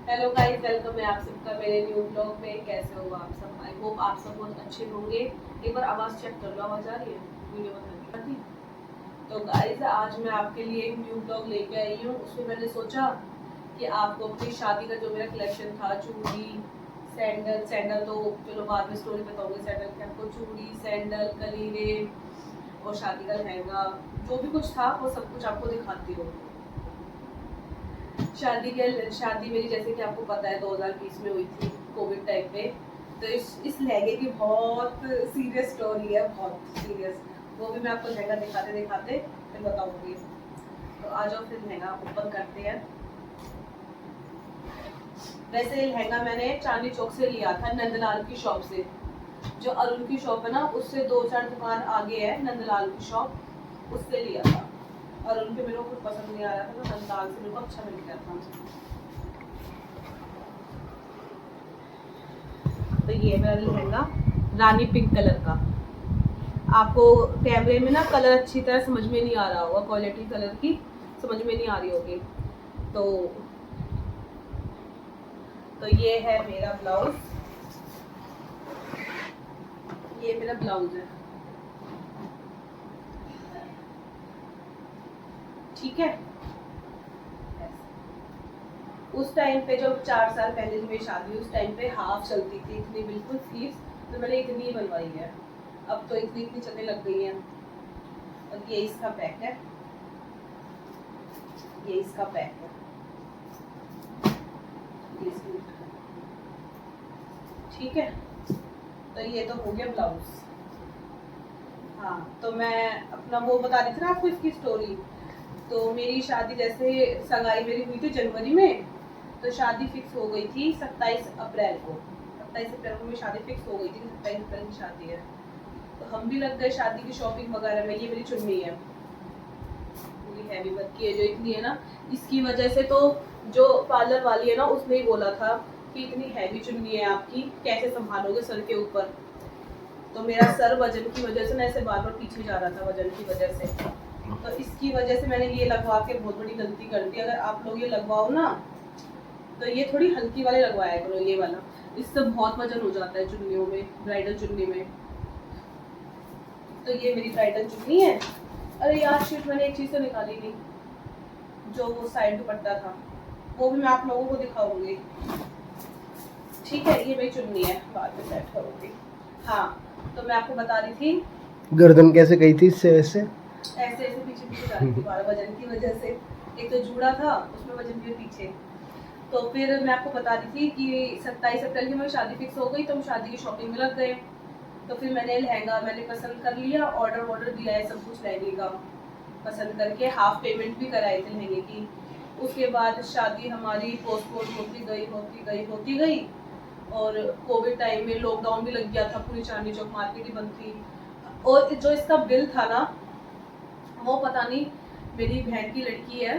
Hello guys, welcome है आप सबका मेरे न्यू ब्लॉग में। कैसे हो आप सब? आई होप आप सब बहुत अच्छे होंगे। एक बार आवाज़ चेक कर लो, आवाज़ आ रही है? वीडियो बंद कर दी। तो गाइस, आज मैं आपके लिए एक न्यू ब्लॉग लेके आई हूँ। उसमें मैंने सोचा कि आपको अपनी शादी का जो मेरा कलेक्शन था, चूड़ी, सैंडल तो चलो बाद में स्टोरी बताऊंगी। सैंडल के आपको चूड़ी, सैंडल, कलीरे और शादी का लहंगा, जो भी कुछ था वो सब कुछ आपको दिखाती हूँ। शादी मेरी, जैसे कि आपको पता है, 2020 में हुई थी, कोविड टाइम पे। तो इस लहंगे की बहुत सीरियस स्टोरी है, बहुत सीरियस। वो भी मैं आपको लहंगा दिखाते दिखाते फिर बताऊंगी। तो आ जाओ फिर लहंगा ओपन करते हैं। वैसे लहंगा मैंने चांदनी चौक से लिया था, नंदलाल की शॉप से। जो अरुण की शॉप है ना, उससे 2-4 दुकान आगे है नंदलाल की शॉप, उससे लिया था। और उनके मेरे को कुछ पसंद नहीं आ रहा था, तो नंदलाल से मेरे को अच्छा मिल गया था। तो ये मेरा लहंगा रानी पिंक कलर का। आपको कैमरे में ना कलर अच्छी तरह समझ में नहीं आ रहा होगा, क्वालिटी कलर की समझ में नहीं आ रही होगी। तो ये है मेरा ब्लाउज। ये मेरा ब्लाउज है, ठीक है। उस टाइम पे जब 4 साल पहले जो मेरी शादी हुई, उस टाइम पे हाफ चलती थी, इतनी बिल्कुल स्लीव्स, तो मैंने इतनी बनवाई है। अब तो इतनी इतनी चलने लग गई है। और ये इसका पैक है, ये इसका पैक है, ये ठीक है। तो ये तो हो गया ब्लाउज। हाँ, तो मैं अपना वो बता रही थी ना आपको, इसकी स्टोरी। तो मेरी शादी, जैसे सगाई मेरी हुई थी जनवरी में, तो शादी फिक्स हो गई थी 27 अप्रैल को। 27 अप्रैल को मेरी शादी फिक्स हो गई थी कि 27 अप्रैल की शादी है। तो हम भी लग गए शादी की शॉपिंग वगैरह में। ये मेरी चुन्नी है, पूरी हैवी वर्क की है, जो इतनी है ना, इसकी वजह से तो जो पार्लर वाली है ना, उसने ही बोला था कि इतनी हैवी चुन्नी है आपकी, कैसे संभालोगे सर के ऊपर। तो मेरा सर वजन की वजह से ना ऐसे बार बार पीछे जा रहा था, वजन की वजह से। तो इसकी वजह से मैंने ये लगवा के बहुत बड़ी गलती कर दी। अगर आप लोग ये लगवाओ ना, तो ये थोड़ी हल्की वाले लगवाया करो, ये वाला। इससे बहुत वजन हो जाता है चुन्नियों में, ब्राइडल चुन्नी में। तो ये मेरी ब्राइडल चुन्नी है। अरे यार शिट, मैंने एक चीज तो निकाली नहीं, जो वो साइड दुपट्टा था, वो भी मैं आप लोगों को दिखाऊंगी, ठीक है। ये मेरी चुन्नी है, बाद में सेट करूंगी। हाँ, तो मैं आपको बता रही थी, गर्दन कैसे गई थी इससे? वैसे ऐसे ऐसे पीछे पीछे जा रही थी वजन की वजह से। एक तो जूड़ा था, उसमें वजन के पीछे। तो फिर मैं आपको बता रही थी कि 27 अप्रैल की मेरी शादी फिक्स हो गई, तो हम शादी की शॉपिंग में लग गए। तो फिर मैंने लहंगा पसंद कर लिया, ऑर्डर दिया है सब कुछ लहंगे का पसंद करके, हाफ पेमेंट भी कराई थी लहंगे की। उसके बाद शादी हमारी पोस्टपोन होती गई। और कोविड टाइम में लॉकडाउन भी लग गया था, पूरी चांदनी चौक मार्केट ही बंद थी। और जो इसका बिल था ना, वो पता नहीं, मेरी बहन की लड़की है,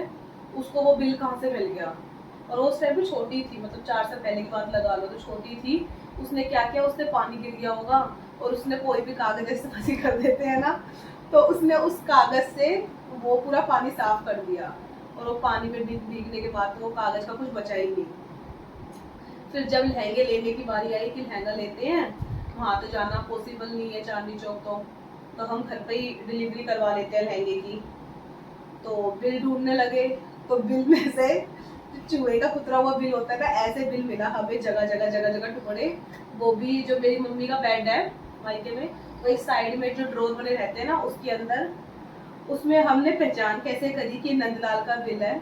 उसको वो बिल कहाँ से मिल गया। और वो उस टाइम पे छोटी थी, मतलब 4 साल पहले की बात लगा लो, तो छोटी थी। उसने क्या किया, उसने पानी गिर गया होगा, और उसने कोई भी कागज ऐसे फंसी कर देते हैं ना, तो उसने उस कागज से वो पूरा पानी साफ कर दिया। और वो पानी में भीगने के बाद तो वो कागज का कुछ बचा ही नहीं। फिर जब लहंगे लेने की बारी आई कि लहंगा लेते हैं, वहाँ तो जाना पॉसिबल नहीं है चांदनी चौक, तो हम घर पे ही डिलीवरी करवा लेते हैं लहंगे की। तो बिल ढूंढने लगे, तो बिल में से चूहे का कुतरा हुआ बिल होता है ना, ऐसे बिल मिला हमें, जगह टुकड़े। वो भी जो मेरी मम्मी का बेड है मायके में, तो इस साइड में जो ड्रॉर बने रहते हैं ना, उसके अंदर, उसमें हमने पहचान कैसे करी कि नंदलाल का बिल है।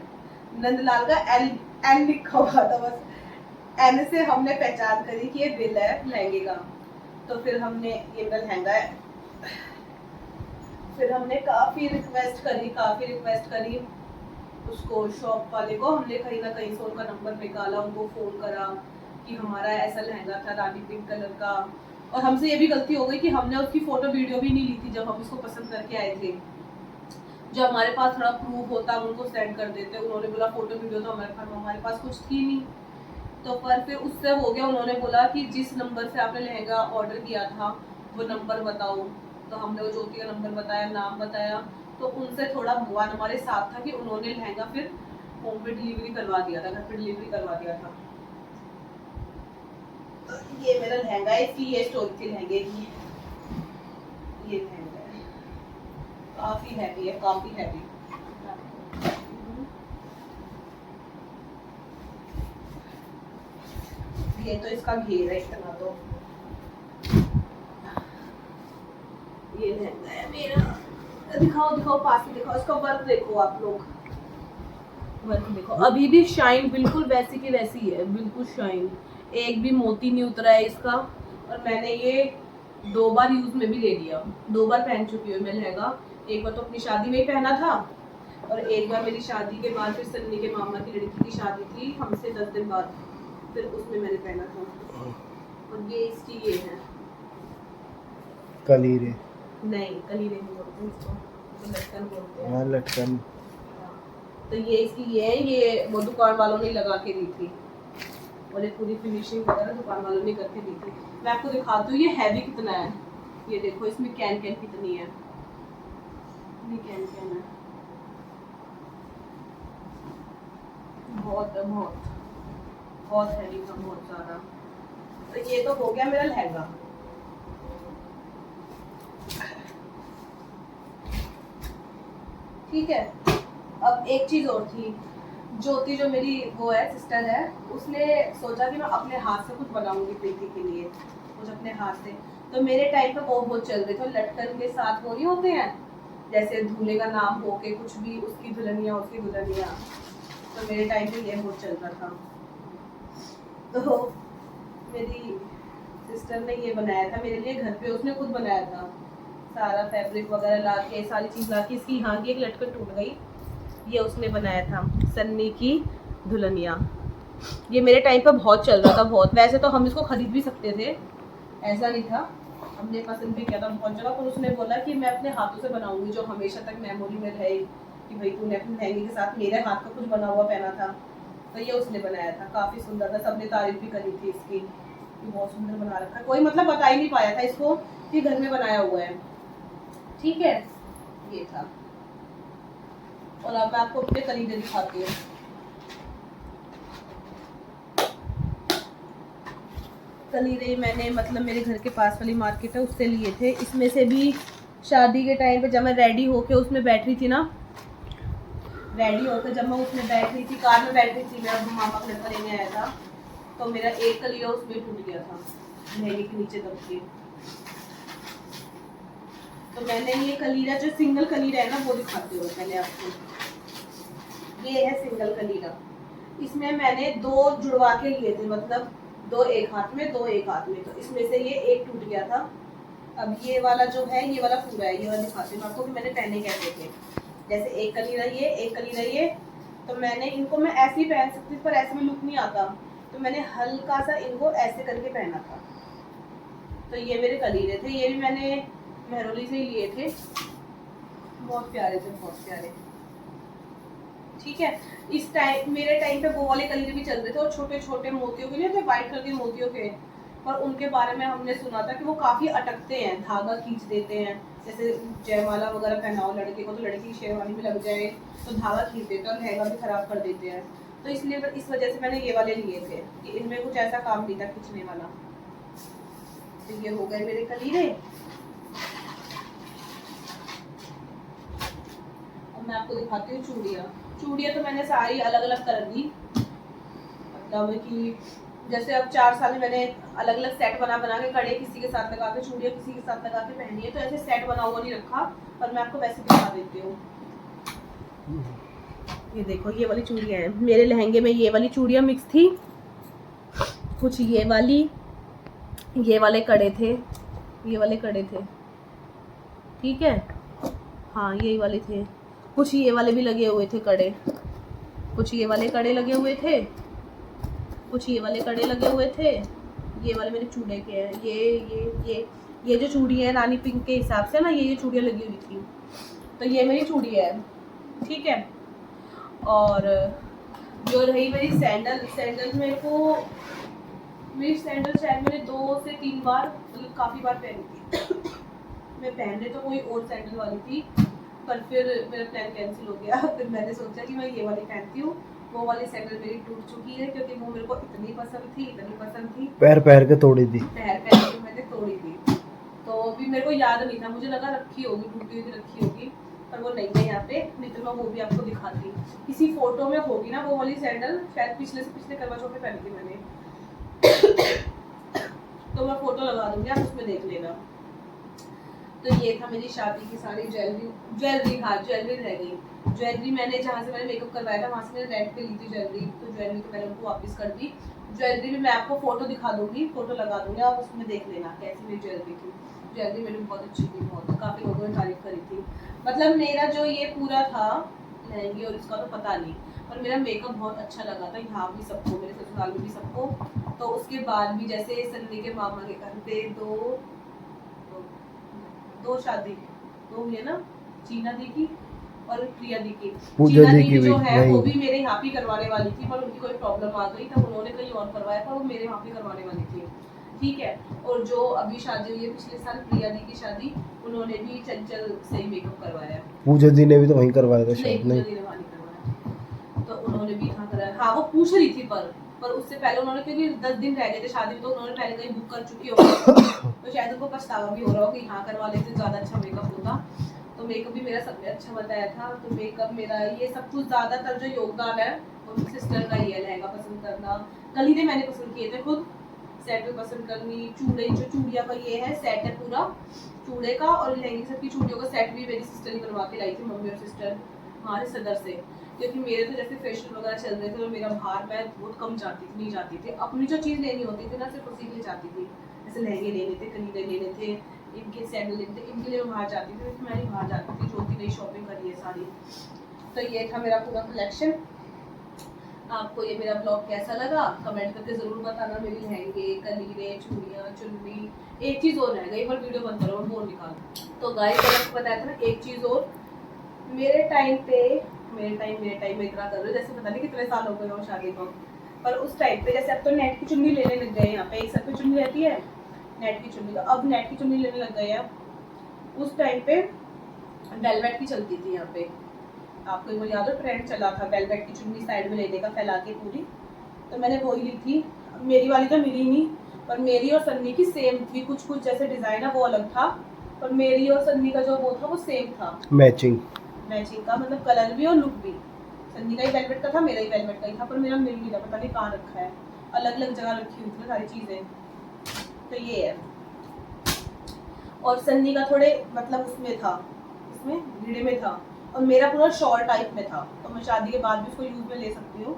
नंदलाल का एल एल लिखा हुआ था, बस एन से हमने पहचान करी कि ये बिल है लहंगे का। तो फिर हमने, ये मेरा लहंगा है, फिर हमने काफ़ी रिक्वेस्ट करी उसको, शॉप वाले को। हमने कहीं ना कहीं से उनका नंबर निकाला, उनको फ़ोन करा कि हमारा ऐसा लहंगा था रानी पिंक कलर का। और हमसे ये भी गलती हो गई कि हमने उसकी फ़ोटो वीडियो भी नहीं ली थी जब हम इसको पसंद करके आए थे। जब हमारे पास थोड़ा प्रूफ होता, हम उनको सेंड कर देते। उन्होंने बोला फ़ोटो वीडियो तो हमारे पास कुछ थी नहीं। तो पर फिर उससे हो गया, उन्होंने बोला कि जिस नंबर से आपने लहंगा ऑर्डर किया था वो नंबर बताओ। तो हमने वो ज्योति का नंबर बताया, नाम बताया। तो उनसे थोड़ा भगवान हमारे साथ था कि उन्होंने लहंगा फिर होम पे डिलीवरी करवा दिया था, घर पे डिलीवरी करवा दिया था। ये मेरा लहंगा है, इसकी ये स्टोरी थी लहंगे की। ये लहंगा है, काफी हैवी है, काफी हैवी। ये तो इसका घेर है इतना, तो ये लहंगा है मेरा। दिखाओ दिखाओ, पास में दिखाओ, इसका वर्क देखो आप लोग, वर्क देखो, अभी भी शाइन बिल्कुल वैसी की वैसी है, बिल्कुल शाइन, एक भी मोती नहीं उतरा है इसका। और मैंने ये 2 बार यूज में भी ले लिया, 2 बार पहन चुकी हूँ मैं लहंगा। एक बार तो अपनी शादी में ही पहना था, और एक बार मेरी शादी के बाद फिर सन्नी के मामा की लड़की की शादी थी हमसे 10 दिन बाद, फिर उसमें मैंने पहना था। और ये इसकी ये है, कलीरे। नहीं कलीरे नहीं बोलते इसको, तो लटकन बोलते हैं। हाँ, लटकन। तो ये इसकी ये है, ये वो दुकान वालों ने लगा के दी थी, और ये पूरी फिनिशिंग वगैरह दुकान वालों ने करके दी थी। मैं आपको दिखाती हूँ ये हैवी कितना है। ये देखो इसमें कैन कैन कितनी है, ये कैन कैन है, बहुत बहुत बहुत हैवी था, बहुत सारा। तो ये तो हो गया मेरा लहंगा। ठीक है, अब एक चीज और थी। ज्योति जो मेरी वो है, सिस्टर है, उसने सोचा कि मैं अपने हाथ से कुछ बनाऊंगी प्रीति के लिए, कुछ अपने हाथ से। तो मेरे टाइम पे वो बहुत चल रहे थे, लटकन के साथ वो नहीं होते हैं, जैसे दूल्हे का नाम हो के कुछ भी, उसकी दुल्हनिया उसकी दुल्हनिया। तो मेरे टाइम पे ये बहुत चल रहा था। तो मेरी सिस्टर ने ये बनाया था मेरे लिए घर पे, उसने खुद बनाया था, सारा फैब्रिक वगैरह ला के, सारी चीज़ ला के। इसकी यहाँ की एक लटकन टूट गई, ये उसने बनाया था, सन्नी की दुल्हनिया। ये मेरे टाइम पे बहुत चल रहा था, बहुत। वैसे तो हम इसको खरीद भी सकते थे, ऐसा नहीं था, हमने पसंद भी किया था बहुत जगह, पर उसने बोला कि मैं अपने हाथों से बनाऊंगी, जो हमेशा तक मेमोरी में रहे कि भाई तूने अपने लहंगे के साथ मेरे हाथ का कुछ बना हुआ पहना था। तो ये उसने बनाया था, काफ़ी सुंदर था, सबने तारीफ भी करी थी इसकी कि बहुत सुंदर बना रखा है। कोई मतलब बता ही नहीं पाया था इसको कि घर में बनाया हुआ है। ठीक है, ये था। और अब मैं आपको अपने कलीरे दिखाती हूँ। कलीरे मैंने मतलब मेरे घर के पास वाली मार्केट है उससे लिए थे। इसमें से भी शादी के टाइम पे जब मैं रेडी होके उसमें बैठ रही थी ना, रेडी होकर जब मैं उसमें बैठ रही थी, कार में बैठ रही थी, मेरा मामा का लड़का लेने आया था, तो मेरा एक कलीरा उसमें टूट गया था, लहंगे के नीचे दब के। तो मैंने ये कलीरा, जो सिंगल कलीरा है ना, वो दिखाती हूँ पहले आपको। ये है सिंगल कलीरा, इसमें मैंने 2 जुड़वा के लिए थे, मतलब 2 एक हाथ में 2 एक हाथ में। तो इसमें से ये एक टूट गया था। अब ये वाला जो है, ये वाला पूरा है, ये वाला दिखाती हूँ आपको कि मैंने पहने कैसे थे। जैसे एक कलीरा ये, एक कलीरा ये, तो मैंने इनको, मैं ऐसे ही पहन सकती थी पर ऐसे में लुक नहीं आता, तो मैंने हल्का सा इनको ऐसे करके पहना था। तो ये मेरे कलीरे थे, ये भी मैंने मेहरौली से ही लिए थे, बहुत प्यारे थे, बहुत प्यारे। ठीक है, इस टाइम मेरे टाइम पे वो वाले कलीरे भी चल रहे थे, और छोटे छोटे मोतियों के लिए थे, व्हाइट कलर के मोतियों के, पर उनके बारे में हमने सुना था कि वो काफ़ी अटकते हैं, धागा खींच देते हैं। जैसे जयमाला वगैरह पहनाओ लड़के को, तो लड़की की शेरवानी में लग जाए तो धागा खींच देते हैं और लहंगा भी खराब कर देते हैं। तो इसलिए इस वजह से मैंने ये वाले लिए थे कि इनमें कुछ ऐसा काम नहीं था खींचने वाला। तो ये हो गए मेरे कलीरे। अब मैं आपको दिखाती हूँ चूड़ियाँ। चूड़ियाँ तो मैंने सारी अलग अलग कर दी, मतलब कि जैसे अब 4 साल में मैंने अलग अलग सेट बना बना के, कड़े किसी के साथ लगा के, चूड़ियाँ किसी के साथ लगा के पहनी है। तो ऐसे सेट बना हुआ नहीं रखा, पर मैं आपको वैसे दिखा देती हूँ। ये देखो, ये वाली चूड़ियाँ हैं मेरे लहंगे में, ये वाली चूड़ियाँ मिक्स थी, कुछ ये वाली, ये वाले कड़े थे, ये वाले कड़े थे, ठीक है, हाँ यही वाले थे, कुछ ये वाले भी लगे हुए थे कड़े, कुछ ये वाले कड़े लगे हुए थे, कुछ ये वाले कड़े लगे हुए थे। ये वाले मेरे चूड़े के हैं, ये जो चूड़ियाँ हैं रानी पिंक के हिसाब से ना, ये चूड़ियाँ लगी हुई थी। तो ये मेरी चूड़ियाँ है, ठीक है। और जो रही मेरी सैंडल मेरी सैंडल शायद मैंने 2 से 3 बार, मतलब काफ़ी बार पहनी थी। मैं पहन रही तो कोई और सैंडल वाली थी, पर फिर मेरा प्लान कैंसिल हो गया। फिर मैंने सोचा कि मैं ये वाली पहनती हूँ, वो वाली सैंडल मेरी टूट चुकी है क्योंकि वो मेरे को इतनी पसंद थी पैर पैर के तोड़ी थी। पैर के मैंने तोड़ी थी। तो अभी मेरे को याद नहीं था, मुझे लगा रखी होगी, टूटी हुई रखी होगी, पर वो नहीं है यहाँ पे। नहीं तो मैं वो भी आपको दिखाती, किसी फोटो में होगी ना वो वाली सैंडल, शायद पिछले से पिछले करवा चौथ पे पहनी थी मैंने। तो मैं फोटो लगा दूंगी, आप उसमें देख लेना। तो ये था मेरी शादी की सारी ज्वेलरी हाँ ज्वेलरी रह गई। ज्वेलरी मैंने जहाँ से मैंने मेकअप करवाया था वहाँ से मैंने रेंट पे ली थी ज्वेलरी, तो ज्वेलरी तो मैंने उनको वापस कर दी। ज्वेलरी भी मैं आपको फोटो दिखा दूंगी, फोटो लगा दूंगी, आप उसमें देख लेना कैसी मेरी ज्वेलरी थी। ज्वेलरी मेरी बहुत अच्छी थी, बहुत, काफ़ी लोगों ने तारीफ करी थी। मतलब मेरा जो ये पूरा था लहंगे और इसका तो पता नहीं, पर मेरा मेकअप बहुत अच्छा लगा था यहाँ भी सबको, मेरे ससुराल में भी सबको। तो उसके बाद भी जैसे सन्नी के मामा के घर पे दो शादी तो हुई है ना, चीना दी की और प्रिया दी की। पूजा चीना दी दी की जो भी है वो नहीं। भी मेरे यहाँ पे करवाने वाली थी, पर उनकी कोई प्रॉब्लम आ गई, तब उन्होंने कहीं और करवाया, पर वो मेरे यहाँ पे करवाने वाली थी। ठीक है। और जो अभी शादी हुई है पिछले साल प्रिया दी की शादी, उन्होंने भी चंचल से ही मेकअप करवाया। पूजा दी ने भी तो वहीं करवाया था शायद। पूजा नहीं दी ने वहाँ नहीं करवाया, तो उन्होंने भी यहाँ कराया। हाँ वो पूछ रही थी, पर उससे पहले उन्होंने, क्योंकि 10 दिन रह गए थे शादी में, तो उन्होंने पहले कहीं बुक कर चुकी होगी। तो शायद उनको पछतावा भी हो रहा हो कि यहाँ करवा लेते ज़्यादा अच्छा मेकअप होता। तो मेकअप भी मेरा सबने अच्छा बताया था। तो मेकअप मेरा ये सब कुछ ज़्यादातर जो योगदान है वो सिस्टर का ही है। लहंगा पसंद करना कलीरे मैंने पसंद किए थे खुद, सेट भी पसंद करनी, चूड़े जो चूड़िया का ये है सेट है पूरा चूड़े का, और लहंगे सबकी चूड़ियों का सेट भी मेरी सिस्टर ही बनवा के लाई थी, मम्मी और सिस्टर हमारे सदर से। क्योंकि मेरे तो जैसे फेशियल वगैरह चल रहे थे तो मेरा बाहर मैं बहुत कम जाती थी, नहीं जाती थी। अपनी जो चीज़ लेनी होती थी ना सिर्फ उसी के लिए जाती थी, जैसे लहंगे लेने थे, कलीरे लेने थे, इनके सैंडल लेने थे, इनके लिए मैं बाहर जाती थी, मैं नहीं बाहर जाती थी, जो भी नई शॉपिंग करी है सारी। तो ये था मेरा पूरा कलेक्शन। आपको ये मेरा ब्लॉग कैसा लगा कमेंट करके ज़रूर बताना। मेरी लहंगे, कलीरे, चूड़ियाँ, चुन्नी, एक चीज़ और रह गई, पर वीडियो बंद करो और बोल निकालो। तो गाइस मैंने आपको बताया था ना एक चीज़ और, मेरे टाइम में इतना कर रहे हो जैसे पता नहीं कितने साल हो गए हो शादी को, पर उस टाइम पे जैसे अब तो नेट की चुन्नी लेने लग गए, यहाँ पे एक सर पे चुन्नी रहती है नेट की चुन्नी, तो अब नेट की चुन्नी लेने लग गए हैं। उस टाइम पे वेलवेट की चलती थी यहाँ पे, आपको वो याद हो ट्रेंड चला था वेलवेट की चुन्नी साइड में लेने का फैला के पूरी, तो मैंने वही ली थी। मेरी वाली तो मिली नहीं, पर मेरी और सन्नी की सेम थी, कुछ कुछ जैसे डिज़ाइन है वो अलग था, पर मेरी और सन्नी का जो वो था वो सेम था, मैचिंग का मतलब कलर भी और लुक भी। सन्नी का ही वेलवेट का था, मेरा ही वेलवेट का ही था, पर मेरा मिल नहीं रहा, पता नहीं कहाँ रखा है, अलग अलग जगह रखी हुई थी सारी चीज़ें। तो ये है। और सन्नी का थोड़े मतलब उसमें था, इसमें भिड़े में था, और मेरा पूरा शॉर्ट टाइप में था, तो मैं शादी के बाद भी उसको यूज में ले सकती हूँ,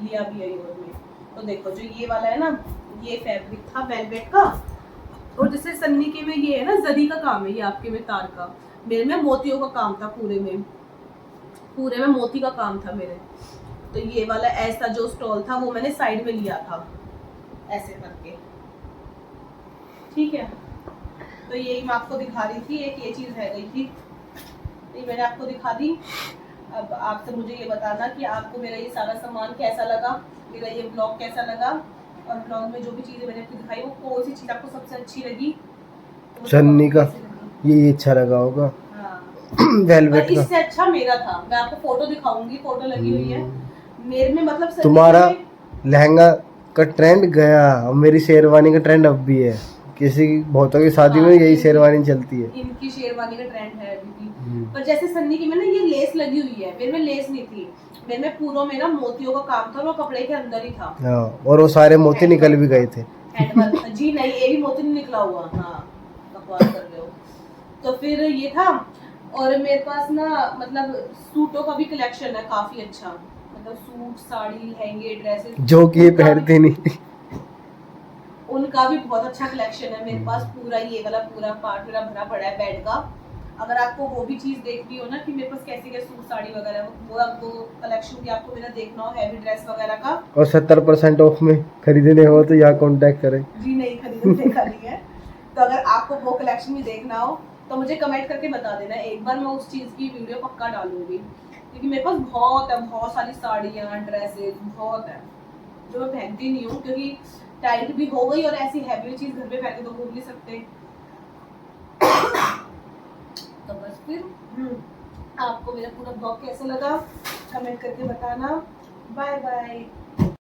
लिया भी है यूज में। तो देखो जो ये वाला है ना, ये फैब्रिक था वेलवेट का, और जैसे सन्नी के में ये है ना जरी का काम है, ये आपके में तार का, मेरे में मोतियों का काम था, पूरे में मोती का काम था मेरे। तो ये वाला ऐसा जो स्टॉल था वो मैंने साइड में लिया था ऐसे करके, ठीक है। तो यही मैं आपको दिखा रही थी, एक ये चीज़ रह गई थी, ये मैंने आपको दिखा दी। अब आपसे मुझे ये बताना कि आपको मेरा ये सारा सामान कैसा लगा, मेरा ये ब्लॉग कैसा लगा, और ब्लॉग में जो भी चीज़ें मैंने आपको दिखाई वो कौन सी चीज़ आपको सबसे अच्छी लगी। तो सन्नी का ये अच्छा लगा होगा। हाँ वेलवेट का इससे अच्छा मेरा था, मैं आपको फोटो दिखाऊंगी, फोटो लगी हुई है मेरे में, मतलब तुम्हारा लहंगा का ट्रेंड गया और मेरी शेरवानी का ट्रेंड अब भी है, किसी बहुतों की शादी में यही शेरवानी चलती है। इनकी शेरवानी का ट्रेंड है अभी भी, पर जैसे सन्नी की में ना ये लेस लगी हुई है, मेरे में लेस नहीं थी, मेरे में पूरों में ना मोतियों का काम था, वो कपड़े के अंदर ही था। हाँ, और वो सारे मोती निकल भी गए थे। जी नहीं, ये भी मोती नहीं निकला हुआ। हाँ बकवास कर रहे हो। तो फिर ये था, और मेरे पास ना मतलब सूटों का भी कलेक्शन है काफी अच्छा, मतलब सूट, साड़ी, लहंगे, ड्रेसेस, जो कि ये पहनते नहीं, उनका भी बहुत अच्छा कलेक्शन है मेरे पास। पूरा ये वाला पूरा पार्ट मेरा भरा पड़ा है बेड का। अगर आपको वो भी चीज़ देखनी हो ना कि मेरे पास कैसे कैसे सूट, साड़ी वगैरह, वो आपको कलेक्शन भी आपको मेरा देखना हो, हैवी ड्रेस वगैरह का, और 70% ऑफ में खरीदने हो तो यहाँ कांटेक्ट करें। जी नहीं खरीदने का नहीं है। तो अगर आपको वो कलेक्शन भी देखना हो तो मुझे कमेंट करके बता देना, एक बार मैं उस चीज़ की वीडियो पक्का डालूंगी, क्योंकि मेरे पास बहुत सारी साड़ियाँ, ड्रेसेस बहुत है जो मैं पहनती नहीं हूँ, क्योंकि टाइट भी हो गई, और ऐसी हैवी चीज़ घर पे पहन के तो घूम नहीं सकते। तो बस फिर आपको मेरा पूरा ब्लॉग कैसा लगा कमेंट करके बताना। Bye bye.